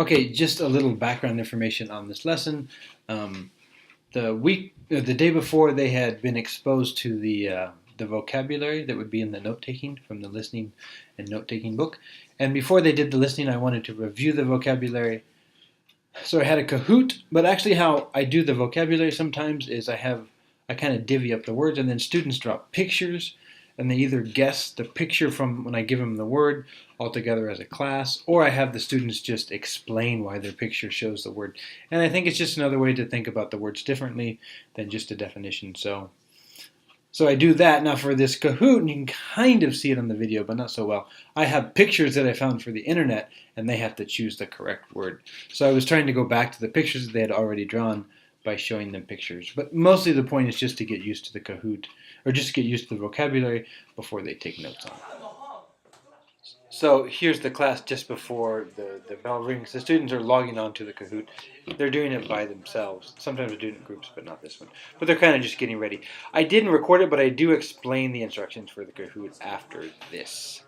Okay, just a little background information on this lesson. The day before, they had been exposed to the vocabulary that would be in the note taking from the listening and note taking book. And before they did the listening, I wanted to review the vocabulary. So I had a Kahoot, but actually, how I do the vocabulary sometimes is I kind of divvy up the words, and then students drop pictures, and they either guess the picture from when I give them the word altogether as a class, or I have the students just explain why their picture shows the word. And I think it's just another way to think about the words differently than just a definition. So I do that. Now for this Kahoot, and you can kind of see it on the video, but not so well, I have pictures that I found for the internet, and they have to choose the correct word. So I was trying to go back to the pictures that they had already drawn by showing them pictures. But mostly the point is just to get used to the Kahoot, or just get used to the vocabulary before they take notes on it. So here's the class just before the bell rings. The students are logging on to the Kahoot. They're doing it by themselves. Sometimes they're doing it in groups, but not this one. But they're kind of just getting ready. I didn't record it, but I do explain the instructions for the Kahoot after this.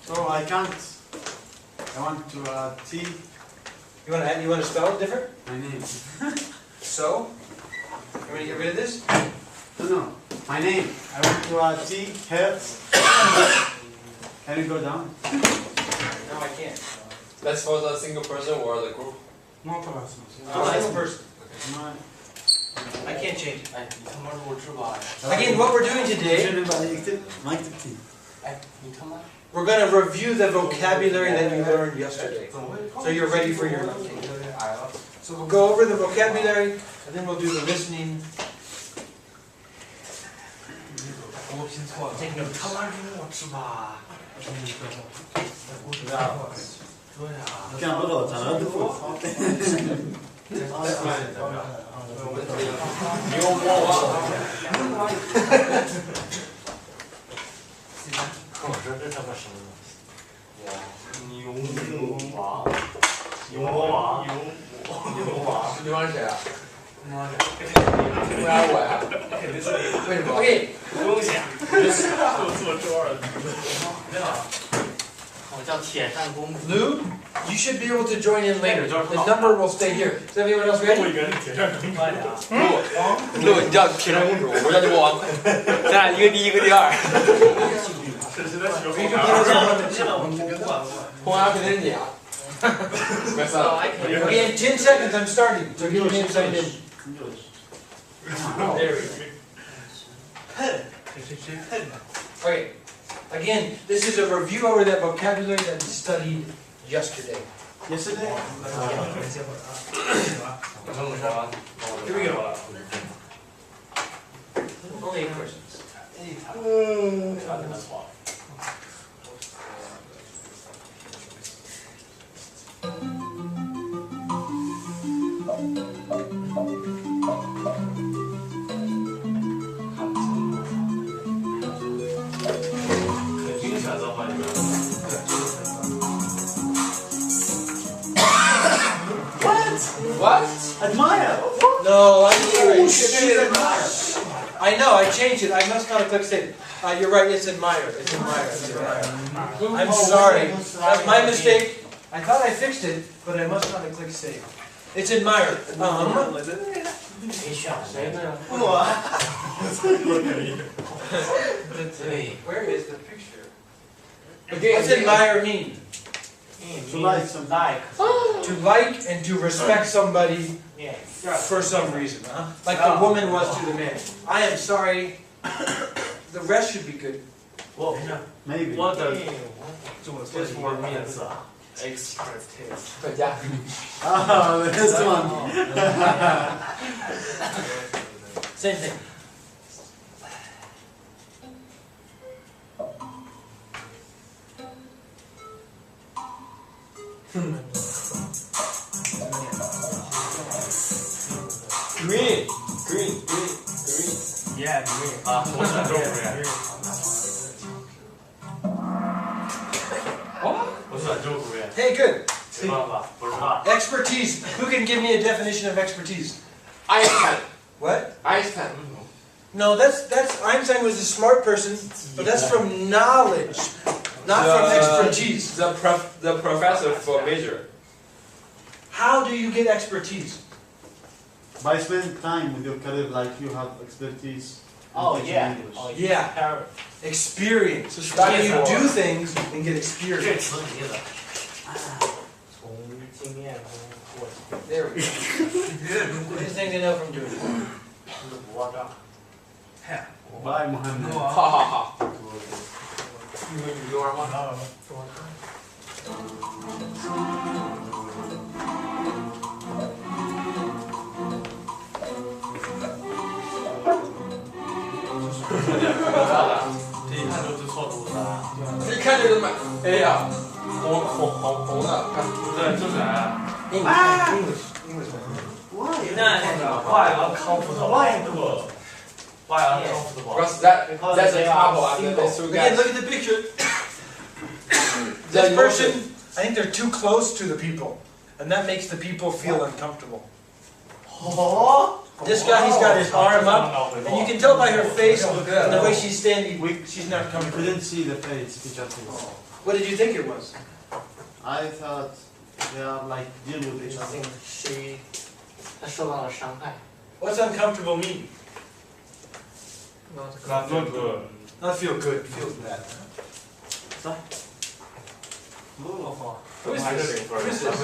So I can't. I want to T. You want to spell it different? My name. So? You want to get rid of this? No. My name. I want to T. Hertz. Can you go down? No, I can't. That's for the single person or the group? No problem. Single person. My. I can't change it. 哎，你他妈弱智吧？ Again, what we're doing today, we're going to review the vocabulary that you learned yesterday. So you're ready for your note taking. So we'll go over the vocabulary, and then we'll do the listening. Take notes. 他妈弱智吧？对啊。这样不走，咱们都不好。牛魔王。我说这他妈什么东西？牛王。牛王。牛王。牛王是谁啊？为啥我呀？为什么 Okay. 不用想，我坐桌了。你好，我叫铁扇公主。 Lou, you should be able to join in later. The number will stay here. Is everyone else ready? 路，你叫铁扇公主，我叫牛王，咱俩一个第一，一个第二。红牙肯定是你啊。没事了。Okay, in 10 seconds I'm starting. So give me a second. There we go. Okay. Again, this is a review over that vocabulary that we studied yesterday. Yesterday. Here we go. Only 8 questions. What? Admire. No, I'm sorry. I know, I changed it. I must not have clicked save. You're right, it's admire. It's admire. It's admire. I'm sorry. That's my mistake. I thought I fixed it, but I must not have clicked save. It's admire. Where is the picture? What's admire mean? To like something. To like and to respect somebody for some reason, huh? Like the woman was to the man. I am sorry. The rest should be good. Well, maybe. What does this word mean? Express taste. 专家。 Oh, this one. Same thing. Green. Yeah, green. 啊，我选中 green。我选中 green。 Hey, good. 没办法，不知道。 Expertise. Who can give me a definition of expertise? Einstein. What? Einstein. No, that's Einstein was a smart person, but that's from knowledge. Not from expertise. The professor for major. How do you get expertise? By spending time with your career, like you have expertise. in Oh teaching yeah. English. Oh Yeah. Experience. So How do you study do for- things and get 这 experience? 词离了。从经验中获取。 There we go. These things you know from doing it. 我这。 Bye, Mohammed. 好好好。你玩吗？这一看就是错读的啊。一看就是买 A 呀，红的，看。对，就是啊。 English. 那个 why uncomfortable? Why uncomfortable? Because that's a couple after those two Again, guys. look at the picture. The This emotion- person, I think they're too close to the people, and that makes the people feel uncomfortable. This guy, he's got his arm up, and you can tell by her face and the way she's standing, she's not We comfortable. couldn't see the face, teacher face. What did you think it was? I thought they are like deal with each other. 是他受到了伤害。 What's uncomfortable mean? Not good. Not feel good, feel bad. Who is this? Who is this?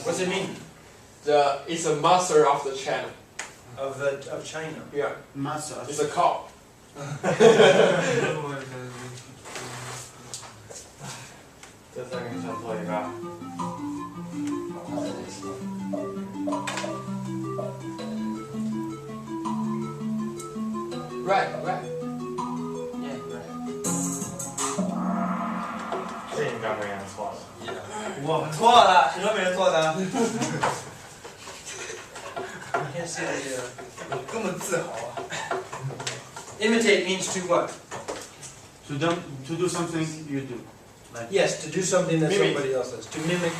What's it mean? It's a master of the channel. Of China. Yeah, Master. it's a cop. 这三个选错一个。 Right. Yeah, right. 这应该没人错了。我错了，谁说没人错的？Can't see the. 我根本自豪啊！ Imitate means to what? To do something you do. Like Yes, to do something that Mimic. somebody else does. To mimic,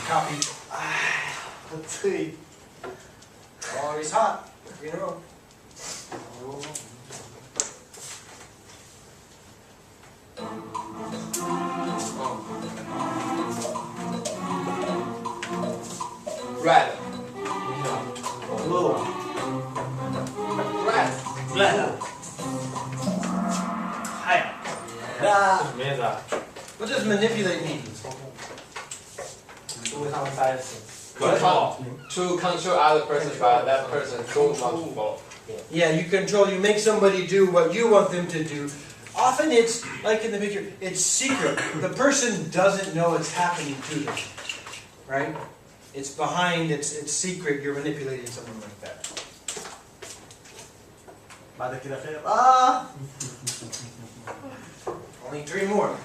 copy. 我最 Oh, he's hot. 3 in a row. Red. blue. Red. Red. 太阳。什么意思啊？ What does manipulate mean? 因为他们在一起。 To control other person, but that person don't want to follow. Yeah, you control, you make somebody do what you want them to do. Often it's, like in the picture, it's secret. The person doesn't know it's happening to them. Right? It's behind, it's secret, you're manipulating someone like that. بعد كده خير. Only 3 more.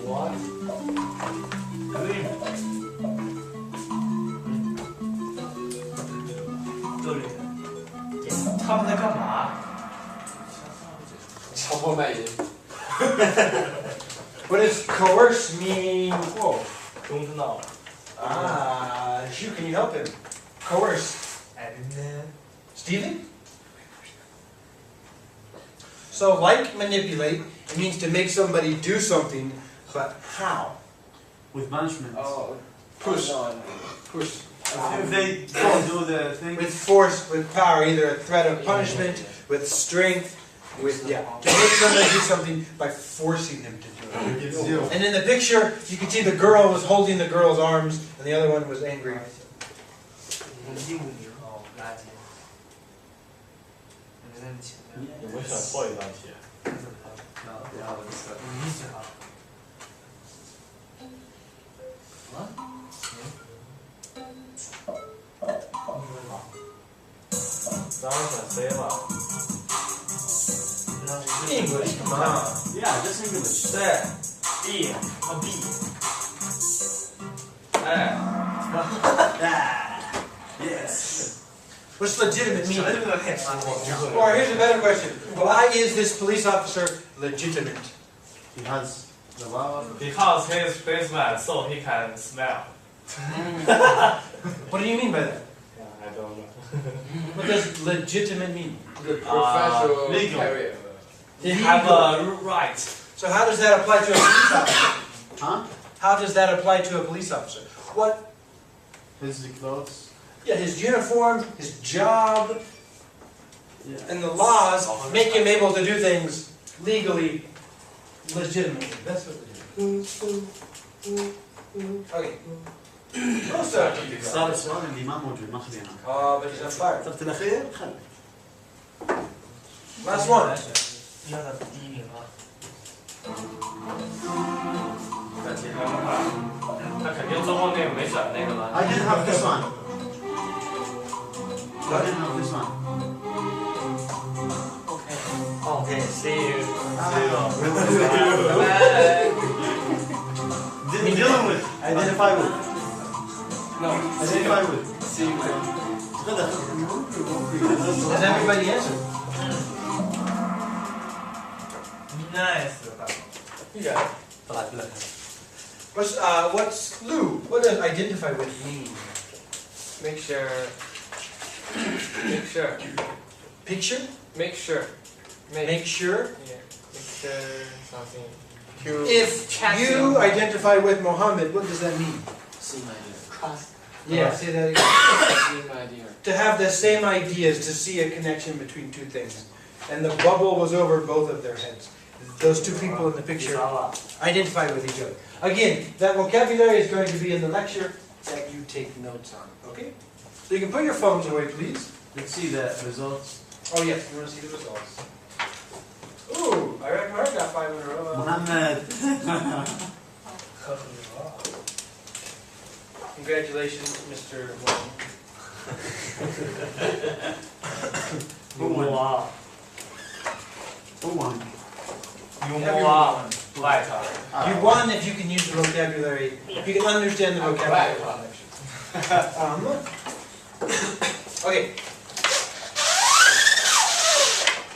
What? 他们在干嘛？强迫卖淫。 What does coerce mean? Whoa. 中知道。 Hugh, can you help him? Coerce. Steven? So, like manipulate, it means to make somebody do something, but how? With punishment. Push. If they don't do the thing. With force, with power, either a threat of punishment, with strength, with, yeah. To make somebody do something by forcing them to do it. And in the picture, you can see the girl was holding the girl's arms, and the other one was angry. 哦，垃圾。有没有选错一道题？当然选 C 了。 English, come on. Yeah, just English. B 和 B。 Yes. What's legitimate mean? 这个太难了。 Or here's a better question. Why is this police officer legitimate? He has the power. Because he is spaceman, so he can smell. What do you mean by that? Yeah, I don't know. What does legitimate mean? The professional legal. career. They have a right. So how does that apply to a police officer? Huh? How does that apply to a police officer? What? His clothes. Yeah, his uniform, his job, Yeah. and the laws make him able to do things legally, legitimately. That's what we're doing. Okay. Rosa. صار السؤال اللي ما موجود ما خلينا. Oh, but he's on fire. صرت الأخير خلي. Last one. 要的第一名啊。那其他的话，他肯定最后那个没选那个了。 I didn't have this one. I didn't have this one. Okay, see you. Dealing with. Identify with. No, Identify with. see you. Has everybody answered? Nice. You got it. What's Lou? What does identify with mean? Make sure. Make sure. Picture? Make sure. Make sure. Yeah. Make sure something. If you identify with Mohammed, what does that mean? Same idea. Trust. Yeah, say that again. Same idea. To have the same ideas, to see a connection between two things. And the bubble was over both of their heads. Those two people in the picture identify with each other. Again, that vocabulary is going to be in the lecture that you take notes on. Okay? So you can put your phones away, please. Let's see the results. Oh yes, you want to see the results. Ooh, I reckon I got 5 in a row. Mohammed. Congratulations, Mr. Wong. Who won? Wow. Who won? Wow. Right. You won if you can use the vocabulary, if you can understand the vocabulary. Okay.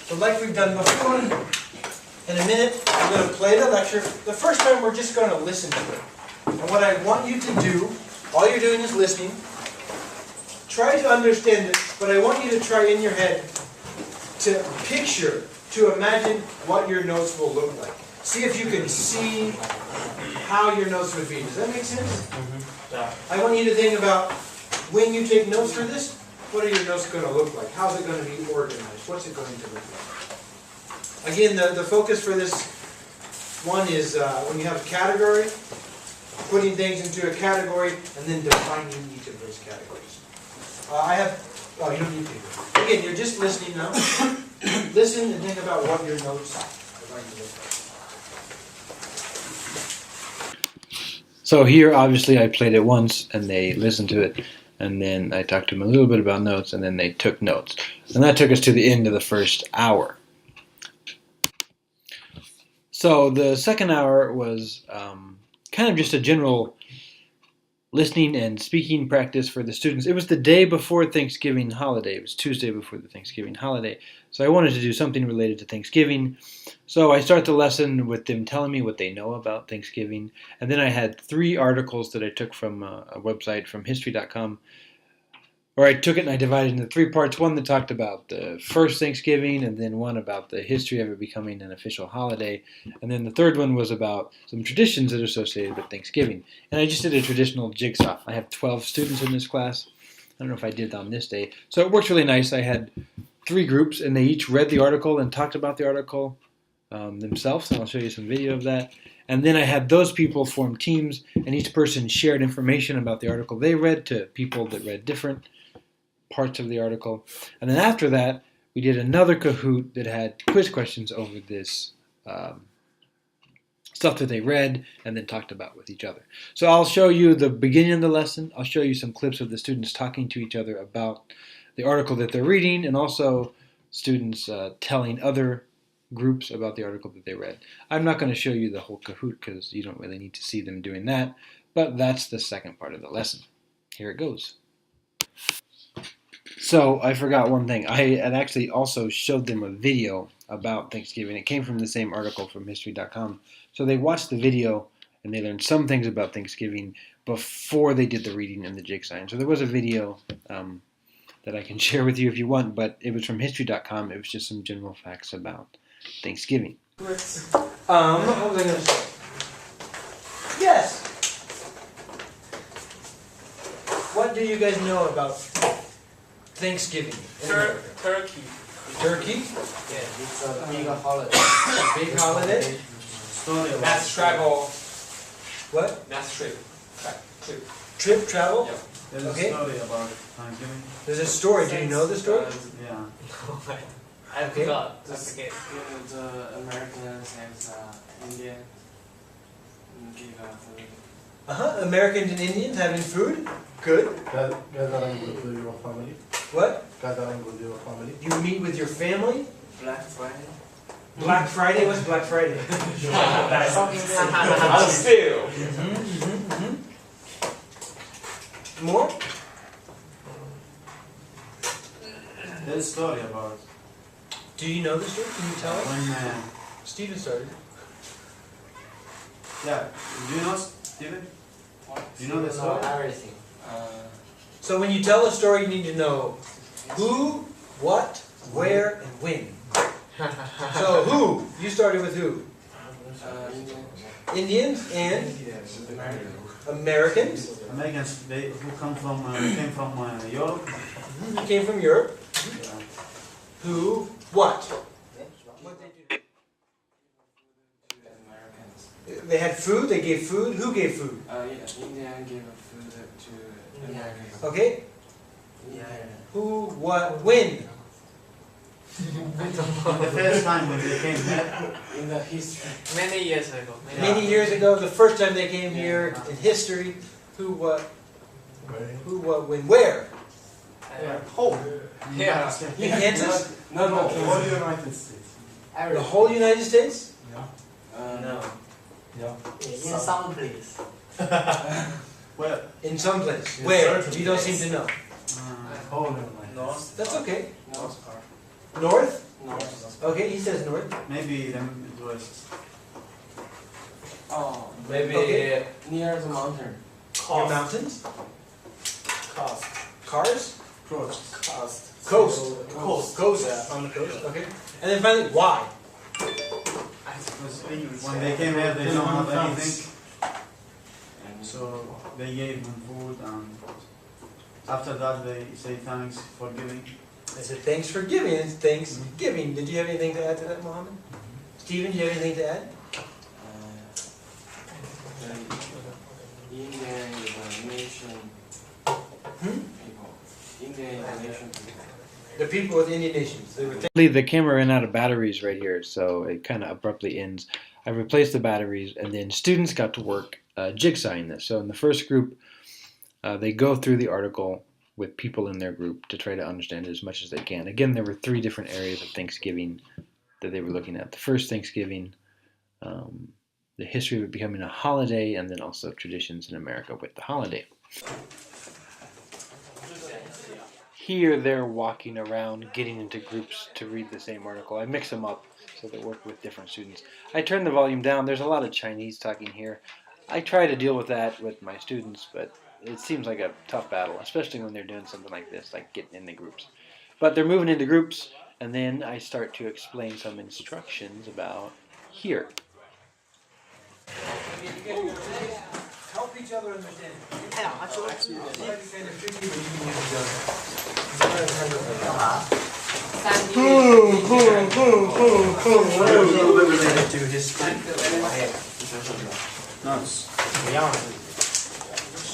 So like we've done before, in a minute, I'm going to play the lecture. The first time we're just going to listen to it. And what I want you to do, all you're doing is listening. Try to understand it, but I want you to try in your head to picture, to imagine what your notes will look like. See if you can see how your notes would be. Does that make sense? Yeah. I want you to think about when you take notes for this, what are your notes going to look like? How's it going to be organized? What's it going to look like? Again, the focus for this one is when you have a category, putting things into a category, and then defining each of those categories. You don't need paper. Again, you're just listening now. Listen and think about what your notes are going to look like. So here, obviously, I played it once, and they listened to it, and then I talked to them a little bit about notes, and then they took notes. And that took us to the end of the first hour. So the second hour was kind of just a general listening and speaking practice for the students. It was the day before Thanksgiving holiday. It was Tuesday before the Thanksgiving holiday. So I wanted to do something related to Thanksgiving. So I start the lesson with them telling me what they know about Thanksgiving. And then I had 3 articles that I took from a website from history.com. Or I took it and I divided it into 3 parts. One that talked about the first Thanksgiving, and then one about the history of it becoming an official holiday. And then the third one was about some traditions that are associated with Thanksgiving. And I just did a traditional jigsaw. I have 12 students in this class. I don't know if I did it on this day. So it works really nice. I had 3 groups, and they each read the article and talked about the article themselves. And I'll show you some video of that. And then I had those people form teams, and each person shared information about the article they read to people that read different parts of the article. And then after that, we did another Kahoot that had quiz questions over this stuff that they read and then talked about with each other. So I'll show you the beginning of the lesson. I'll show you some clips of the students talking to each other about the article that they're reading, and also students telling other groups about the article that they read. I'm not going to show you the whole Kahoot because you don't really need to see them doing that, but that's the second part of the lesson. Here it goes. So I forgot one thing. I had actually also showed them a video about Thanksgiving. It came from the same article from history.com. So they watched the video and they learned some things about Thanksgiving before they did the reading and the jig sign. So there was a video that that I can share with you if you want, but it was from history.com. It was just some general facts about Thanksgiving. What was I going to say? Yes. What do you guys know about Thanksgiving? in America? Turkey. Turkey? Yeah, it's a big holiday. Big holiday? Story about Mass travel. What? Mass trip. Trip. Trip travel? Yeah. There's Okay. a story about Thanksgiving. There's a story. Do you know the story? Yeah. I Okay. forgot. I Just forget. the Americans and Indian give food. Americans and Indians having food? Good. Gathering with your family. What? Gathering with your family. You meet with your family? Black Friday. Black Friday? What's Black Friday? I'm still. More? There's a story about Do you know the story? Can you tell us? when. Steven started. Yeah. Do you know Steven? Do you know the story? Everything. So when you tell a story, you need to know who, what, where, and when. So who? You started with who? Indian. Indians and American. Americans. Americans, they who come from came from Europe. You came from Europe. Yeah. Who, what? What they do? Americans. They had food. They gave food. Who gave food? Yeah, Indian give food to Americans. Okay. Yeah. Who, what, when? The first time when they came here, In the history. Many years ago. Many years ago, the first time they came here in history. Who, what, when, where? home. Yeah. In Kansas? No. The whole United States. The whole United States? No. In some place. Well, In some place. Where? You don't seem to know. Whole United North. That's okay. North part. North? North. Okay, he says north. maybe it was Oh. Maybe Okay. Near the mountain. Your mountains? Coast. Cars? Coast. Coast. Coast. Coast. On the coast. Okay. And then finally, why? because when they came here they don't have anything, And so they gave them food and after that they say thanks for giving. I said thanks for giving. It's Thanksgiving. Did you have anything to add to that, Mohammed? Stephen, do you have anything to add? the Indian is a nation people. Indian is a nation people. The people with Indian nations. They were The camera ran out of batteries right here, so it kind of abruptly ends. I replaced the batteries, and then students got to work jigsawing this. So in the first group, they go through the article with people in their group to try to understand it as much as they can. Again, there were 3 different areas of Thanksgiving that they were looking at. The first Thanksgiving, the history of it becoming a holiday, and then also traditions in America with the holiday. Here they're walking around, getting into groups to read the same article. I mix them up so they work with different students. I turn the volume down. There's a lot of Chinese talking here. I try to deal with that with my students, but it seems like a tough battle, especially when they're doing something like this, like getting in the groups. But they're moving into groups, and then I start to explain some instructions about here. help each other understand. To history. Nice.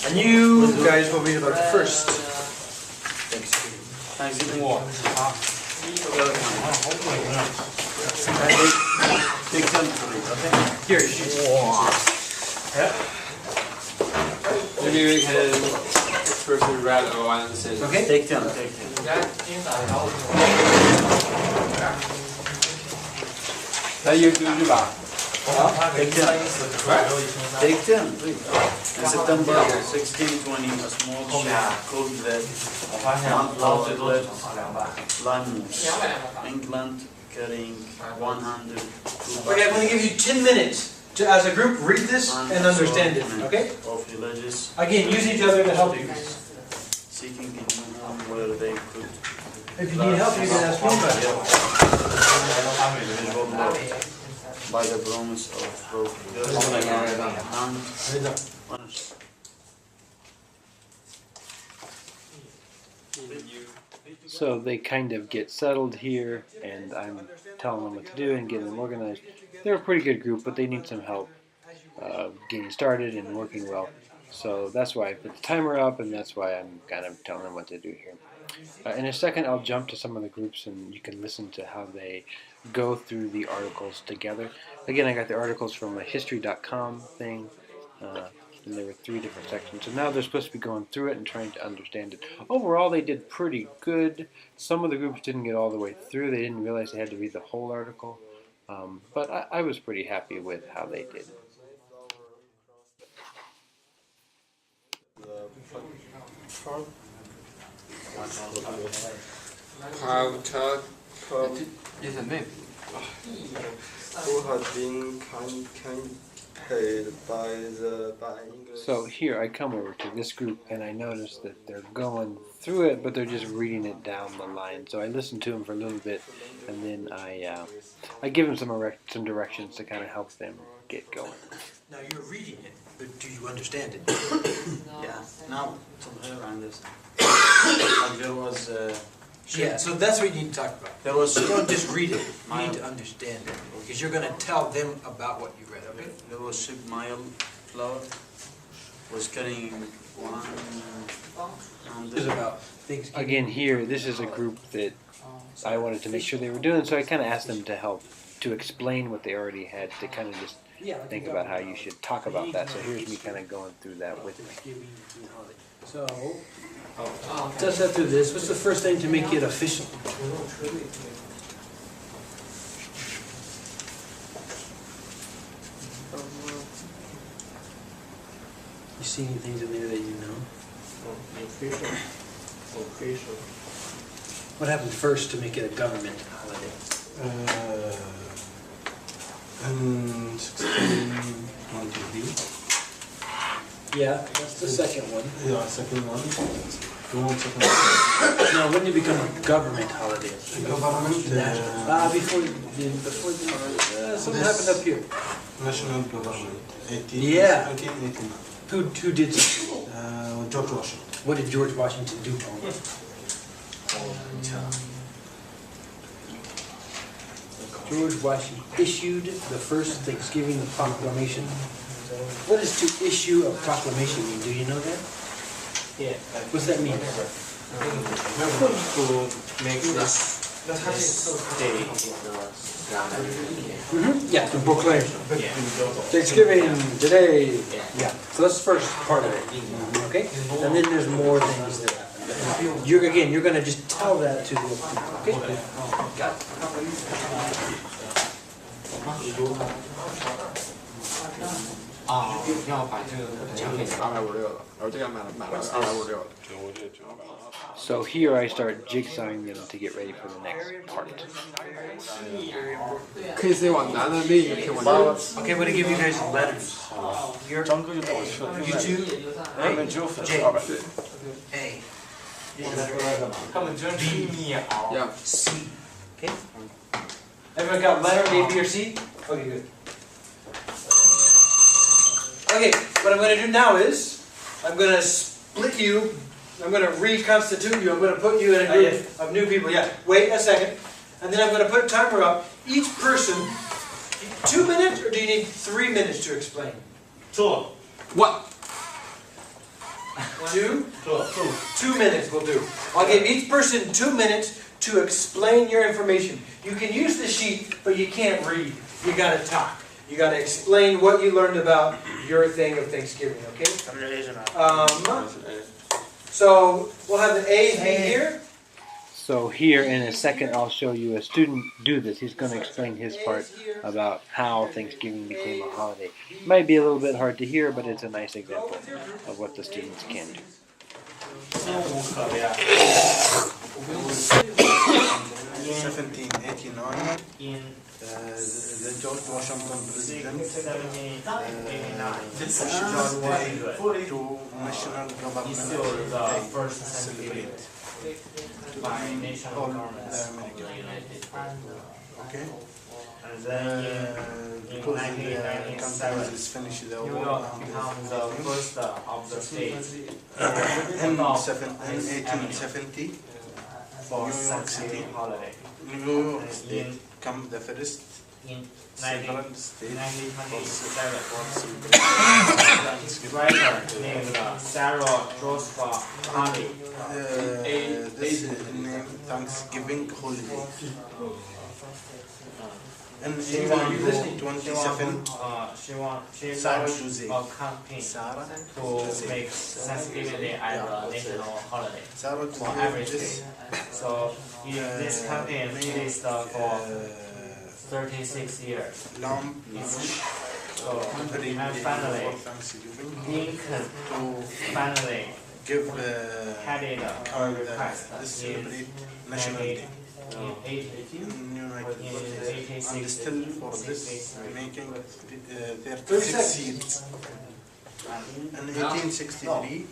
And you guys will read about it first. Thanksgiving war. Take them to read, okay? Here, Maybe we can first read one and say. okay? Take them. You do吧。 Take them. Take them, please. In September 1620, a small ship called the Mount Lanús, England, carrying 102 Okay, I'm going to give you 10 minutes to, as a group, read this and understand it, okay? of villages Again, use each other to help you. seeking in where they could If you need help, you can ask me about it. by the promise of So they kind of get settled here, and I'm telling them what to do and getting them organized. They're a pretty good group, but they need some help getting started and working well. So that's why I put the timer up, and that's why I'm kind of telling them what to do here. In a second, I'll jump to some of the groups, and you can listen to how they go through the articles together. Again, I got the articles from a history.com thing, and there were 3 different sections. So now they're supposed to be going through it and trying to understand it. Overall, they did pretty good. Some of the groups didn't get all the way through. They didn't realize they had to read the whole article. But I was pretty happy with how they did. It's a name. Who had been paid by English. So here I come over to this group, and I notice that they're going through it, but they're just reading it down the line. So I listen to them for a little bit, and then I give them some directions to kind of help them get going. Now you're reading it, but do you understand it? Yeah, now I understand. Like there was Yeah, so that's what you need to talk about. there was You don't just read it, you need to understand it. Because you're going to tell them about what you read, okay? there was ship mile flour was getting one It's about Thanksgiving. Again, here, this is a group that I wanted to make sure they were doing, so I kind of asked them to help to explain what they already had, to kind of just think about how you should talk about that. So here's me kind of going through that with me. So, test that through this. What's the first thing to make it official? You see any things in there that you know? Official. What happened first to make it a government holiday? And 1623. Yeah, that's the second one. Yeah, second one. Second Now, when did it become a government holiday? government. Something happened up here. National government. 18. Yeah. 1918. Who did something? George Washington. What did George Washington do? George Washington issued the first Thanksgiving proclamation. What does to issue a proclamation mean? Do you know that? Yeah. What's that mean? To make this day Yeah, to proclaim. Thanksgiving today. Yeah. So that's the first part of it. Okay? And then there's more things that happen. You're going to just tell that to the people. Okay? Got it. So here I start jigsawing them to get ready for the next part. Okay, I'm going to give you guys letters. You two, J, A, letter A, C. Okay? Everyone got letter A, B, or C? Okay, good. Okay, what I'm going to do now is, I'm going to split you, I'm going to reconstitute you, I'm going to put you in a group of new people. Yeah, wait a second. And then I'm going to put a timer up. Each person, 2 minutes, or do you need 3 minutes to explain? 2. What? 2? 2 minutes will do. I'll give each person 2 minutes to explain your information. You can use the sheet, but you can't read. You got to talk. You got to explain what you learned about your thing of Thanksgiving, okay? So we'll have the A and B here. So here in a second I'll show you a student do this. He's going to explain his part about how Thanksgiving became a holiday. It might be a little bit hard to hear, but it's a nice example of what the students can do. 1789. The George Washington president to national government day celebrate. by national governments of the United States. Okay. And then in Because the 1997, country is finished the New war. York became the first of the states In to adopt this 1870, for New York Thanksgiving City. holiday. New York State became the first In several state for 1927, Thanksgiving. writer named Sarah Joseph Harvey This is named Thanksgiving holiday. In She want to 27, she Sarah launched Jose. a campaign Sarah to make Thanksgiving Day as a national holiday Sarah for every Jose. state. So in this campaign released for 36 years. Lamb So every and day finally, for Thanksgiving Lincoln to finally give headed a request this in celebrate National Day in 18 in United States, and 1860. still for this making 36 years. In 1863,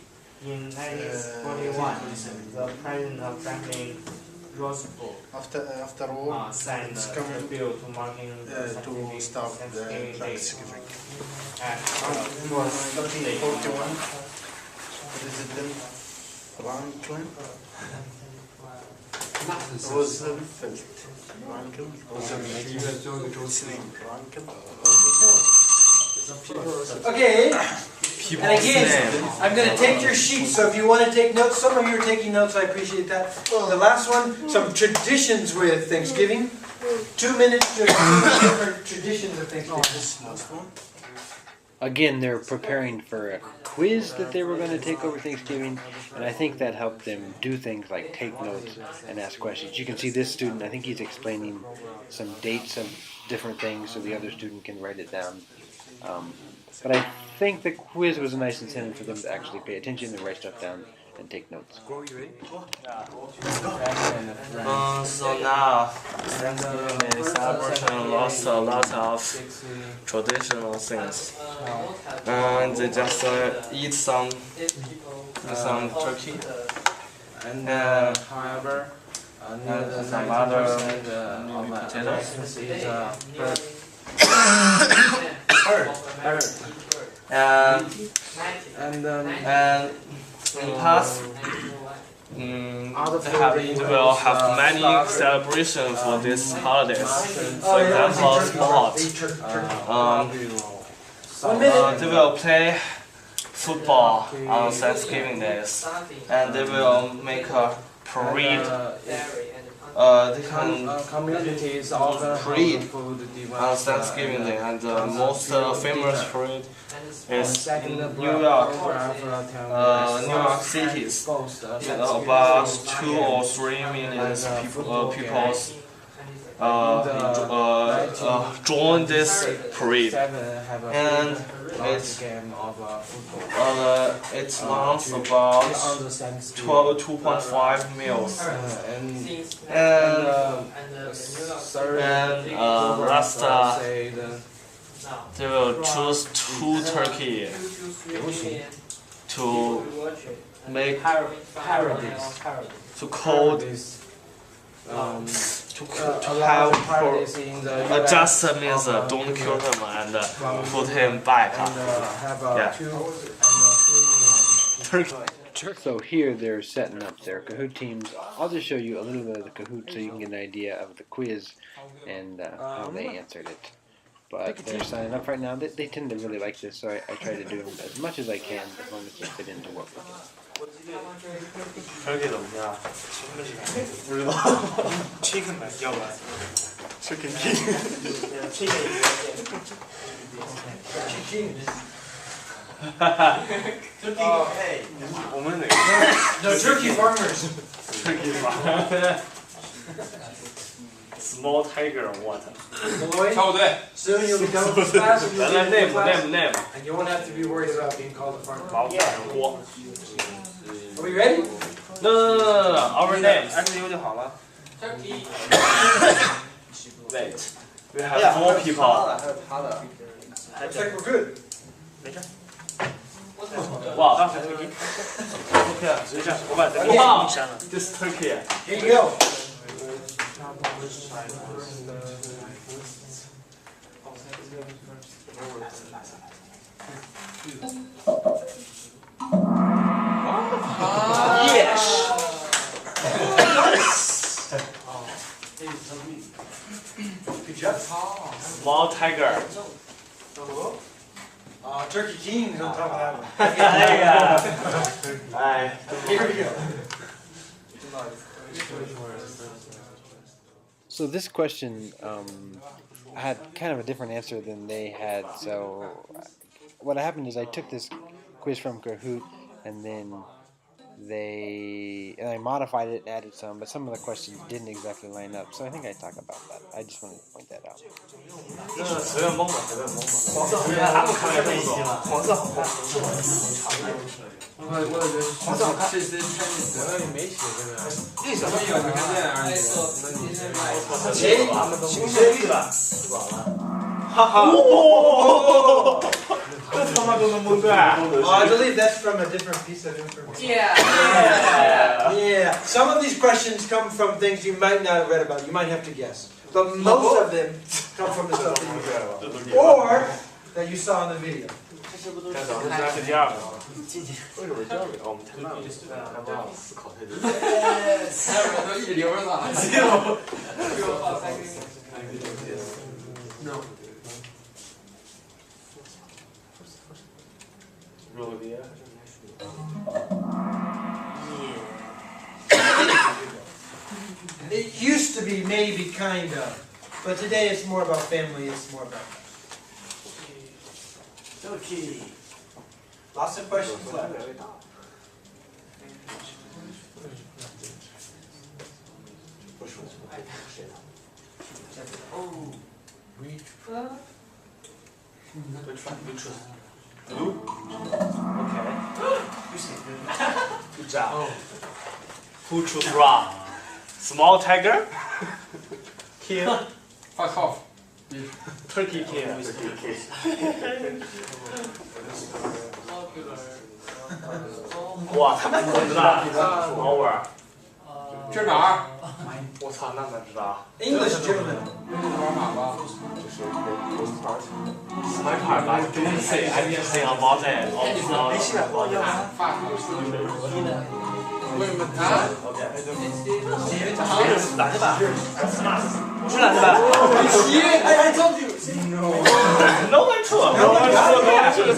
In 1941, the President of Franklin Roosevelt after war, signed it's the coming bill to marking to start the Thanksgiving Day. Thanksgiving. And In 1941, President Franklin Roosevelt. Franklin Roosevelt. His name Franklin. Okay, and again, I'm going to take your sheets, so if you want to take notes, some of you are taking notes, I appreciate that. The last one, some traditions with Thanksgiving. 2 minutes, just 2 different traditions of Thanksgiving. This last one. Again, they're preparing for a quiz that they were going to take over Thanksgiving, and I think that helped them do things like take notes and ask questions. You can see this student, I think he's explaining some dates of different things so the other student can write it down. But I think the quiz was a nice incentive for them to actually pay attention and write stuff down and take notes. So now Thanksgiving Day celebration lost a lot of traditional things. They just eat some turkey, and however, some other potatoes. And in the past, they will have many celebrations for these holidays. For example, sport. They will play football on Thanksgiving days, and they will make a parade. They can Communities parade on Thanksgiving Day, and the most famous parade is in New York, New York City. About 2 or 3 million people join this parade, and it lasts about 2.5 meals, and last they will choose 2 turkey to make to code to have just means don't kill him and put him back. Yeah. So here they're setting up their Kahoot teams. I'll just show you a little bit of the Kahoot so you can get an idea of the quiz and how they answered it. But they're signing up right now. They tend to really like this, so I try to do them as much as I can, as long as they fit into what we're doing. turkey 怎么样？不知道。Chicken 要不然 Chicken我们哪个 No, turkey farmers. Turkey farm Small tiger what? Lloyd, soon you'll be done with class and you'll be in name class, and you won't have to be worried about being called a farmer. 老板锅 Are we ready? No, our name SU 就好了 Wait, we have more people. Looks like we're good. Wow. 等一下，我把这个哇删了。This Turkey. Here you go. Yes. Good job. Small tiger. Turkey King's on top of that one. 哎呀，哎， Here we go. So this question had kind of a different answer than they had. So what happened is I took this quiz from Kahoot, and then I modified it and added some, but some of the questions didn't exactly line up. So I think I talk about that. I just wanted to point that out. 这随便蒙吧，随便蒙吧。黄色好看，他们看来不懂。黄色好看。黄色好看。我也没写这个。为什么有？你看这样。行学历了。哈哈。哇！这他妈都能蒙对。I believe that's from a different piece of information. Yeah. Some of these questions come from things you might not have read about. You might have to guess. But most of them come from the stuff that you read about. Or that you saw in the video. 这是第二个。为什么这样？我们太慢了，思考太多。还有人都一流了，给我放3个月。No. It used to be maybe kind of, but today it's more about family. It's more about. Okay. Lots of questions left. Oh. Blue. Okay. Good job. Who chose wrong? Small tiger? King? Fuck off. Turkey king. Popular. 哇，他们怎么知道？Over。这是哪儿？我操，那哪知道 English gentlemen. 玩马吧。 ？My part, I didn't say. I didn't say about that. 没事的，我发为什么啊？懒得吧？我是懒得吧 I told you.？No one took. No one took.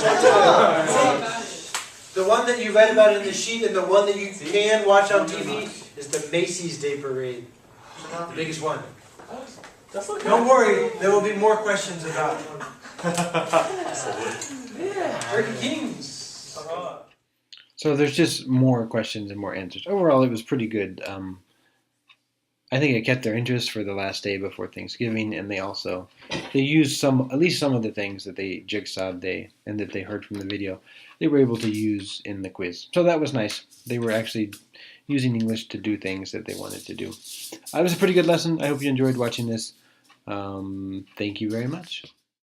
The one that you read about in the sheet and the one that you can watch on TV is the Macy's Day Parade. The biggest one. Don't worry, there will be more questions about Turkey Kings. So there's just more questions and more answers. Overall, it was pretty good. I think it kept their interest for the last day before Thanksgiving, and they used at least some of the things that they jigsawed and that they heard from the video. They were able to use in the quiz, so that was nice. They were actually using English to do things that they wanted to do. It was a pretty good lesson. I hope you enjoyed watching this. Thank you very much.